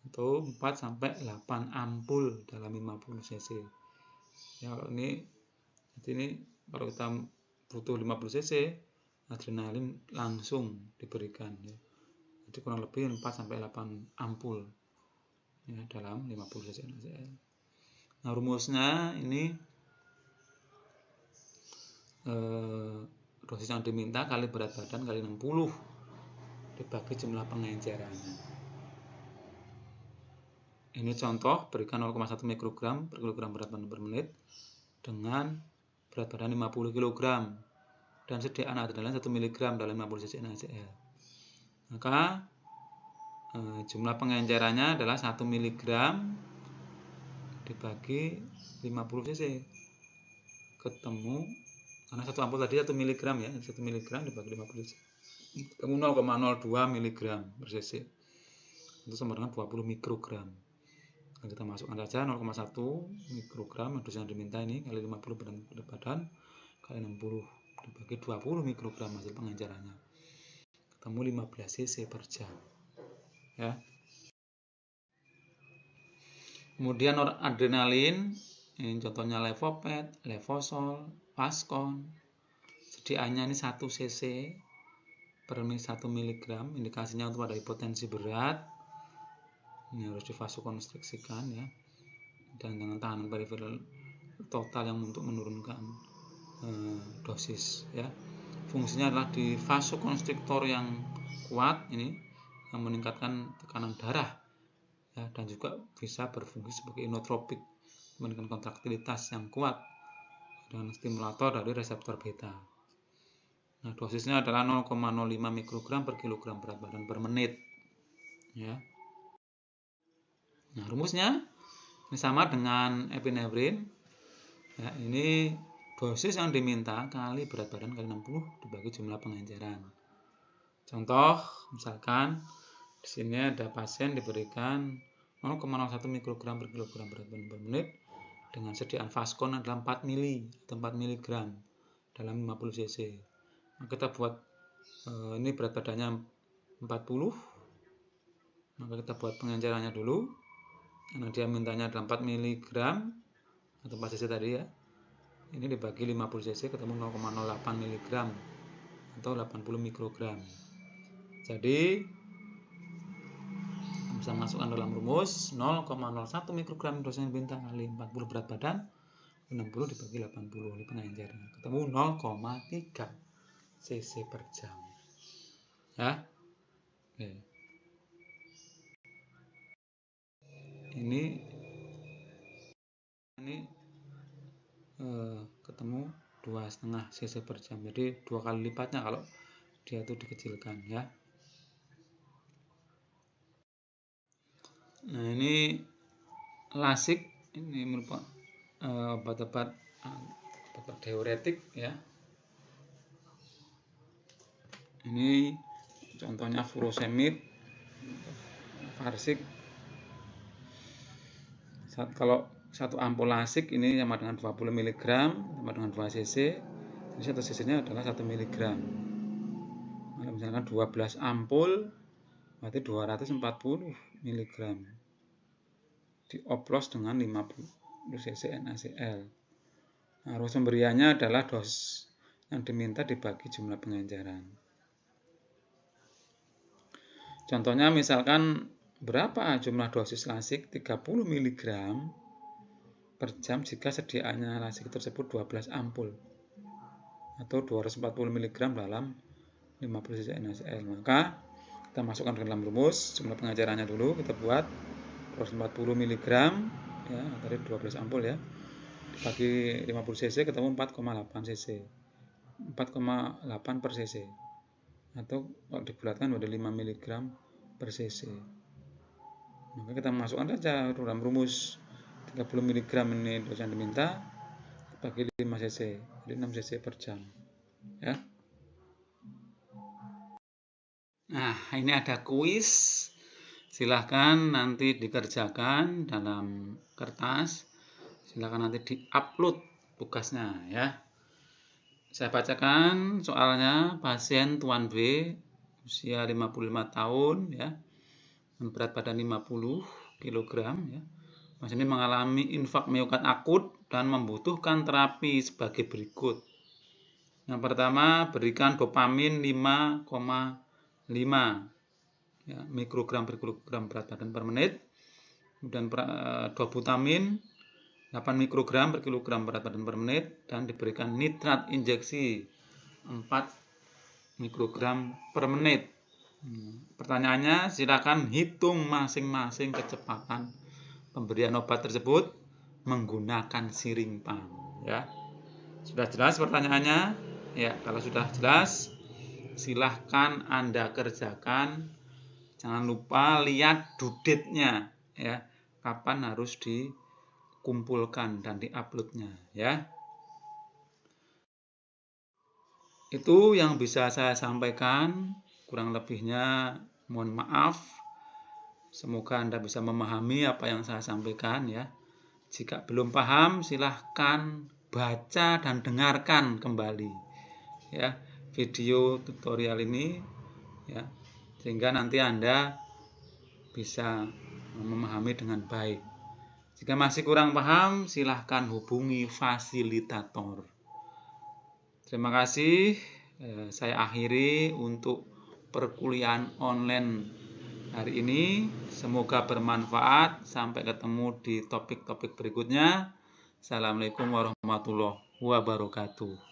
atau 4-8 ampul dalam 50 cc. Ya, kalau ini kalau kita butuh 50 cc, adrenalin langsung diberikan, ya. Jadi kurang lebih 4-8 ampul, ya, dalam 50 cc NaCl. Nah, rumusnya ini dosis yang diminta kali berat badan kali 60 dibagi jumlah pengencerannya. Ini contoh berikan 0,1 mikrogram per kilogram berat badan per menit dengan berat badan 50 kg dan sediaan adrenalin 1 mg dalam 50 cc NaCl. Maka jumlah pengencerannya adalah 1 mg dibagi 50 cc. Ketemu, karena satu ampul tadi 1 mg ya, 1 mg dibagi 50 cc. Ketemu 0,02 mg per cc. Itu sama dengan 20 mikrogram. Nah, kita masukkan saja 0,1 mikrogram yang diminta ini kali 50 berat badan kali 60 dibagi 20 mikrogram hasil pengencerannya. Ketemu 15 cc per jam. Ya. Kemudian noradrenalin, ini contohnya levopet, levosol, Pascon. Sediaannya ini 1 cc per 1 mg, indikasinya untuk pada hipotensi berat. Ini harus divasokonstriksikan ya, dan dengan tahanan periferal total yang untuk menurunkan dosis ya. Fungsinya adalah di vasokonstriktor yang kuat ini yang meningkatkan tekanan darah ya, dan juga bisa berfungsi sebagai inotropik, meningkatkan kontraktilitas yang kuat dan stimulator dari reseptor beta. Nah, dosisnya adalah 0,05 mikrogram per kilogram berat badan per menit ya. Nah, rumusnya ini sama dengan epinefrin ya, ini dosis yang diminta kali berat badan kali 60 dibagi jumlah pengenceran. Contoh, misalkan di sini ada pasien diberikan 0,01 mikrogram per kilogram berat badan per menit dengan sediaan Pascon adalah 4 mili atau 4 mg dalam 50 cc. Maka kita buat ini berat badannya 40, maka kita buat pengencerannya dulu. Karena dia mintanya adalah 4 mg atau 4 cc tadi ya. Ini dibagi 50 cc ketemu 0,08 mg atau 80 mikrogram. Jadi bisa masukkan dalam rumus 0,01 mikrogram dosis yang diminta kali 40 berat badan 60 dibagi 80 ini pengenceran. Ketemu 0,3 cc per jam. Ya. Oke. Ini ketemu 2,5 cc per jam, jadi 2 kali lipatnya kalau dia itu dikecilkan ya. Nah, ini lasik, ini merupakan obat-obat diuretik ya. Ini contohnya furosemid, farsik. Kalau satu ampul lasik ini sama dengan 20 mg sama dengan 2 cc. Jadi 1 cc-nya adalah 1 mg. Kalau misalkan 12 ampul berarti 240 mg. Dioplos dengan 50 cc NaCl. Nah, rumus pemberiannya adalah dosis yang diminta dibagi jumlah pengenceran. Contohnya misalkan berapa jumlah dosis lasik 30 mg per jam jika sediaannya lasik tersebut 12 ampul atau 240 mg dalam 50 cc NaCl. Maka kita masukkan ke dalam rumus jumlah pengencerannya dulu, kita buat 240 mg ya, tadi 12 ampul ya, dibagi 50 cc ketemu 4,8 cc. 4,8 per cc. Atau kalau dibulatkan menjadi 5 mg per cc. Maka kita masukkan saja dalam rumus 30 mg ini dosis yang diminta bagi 5 cc, jadi 6 cc per jam ya. Nah, ini ada kuis, silahkan nanti dikerjakan dalam kertas, silahkan nanti diupload tugasnya ya. Saya bacakan soalnya. Pasien Tuan B usia 55 tahun ya, berat badan 50 kg ya. Pasien ini mengalami infak miokard akut dan membutuhkan terapi sebagai berikut. Yang pertama, berikan dopamin 5,5 ya, mikrogram per kilogram berat badan per menit. Kemudian dobutamin 8 mikrogram per kilogram berat badan per menit dan diberikan nitrat injeksi 4 mikrogram per menit. Pertanyaannya, silakan hitung masing-masing kecepatan pemberian obat tersebut menggunakan siring pam ya. Sudah jelas pertanyaannya? Ya, kalau sudah jelas silahkan Anda kerjakan Jangan lupa lihat due date-nya ya, kapan harus dikumpulkan dan diuploadnya ya. Itu yang bisa saya sampaikan, kurang lebihnya mohon maaf. Semoga Anda bisa memahami apa yang saya sampaikan ya. Jika belum paham, silahkan baca dan dengarkan kembali ya video tutorial ini ya, sehingga nanti Anda bisa memahami dengan baik. Jika masih kurang paham, silahkan hubungi fasilitator. Terima kasih. Saya akhiri untuk perkuliahan online hari ini. Semoga bermanfaat. Sampai ketemu di topik-topik berikutnya. Assalamualaikum warahmatullahi wabarakatuh.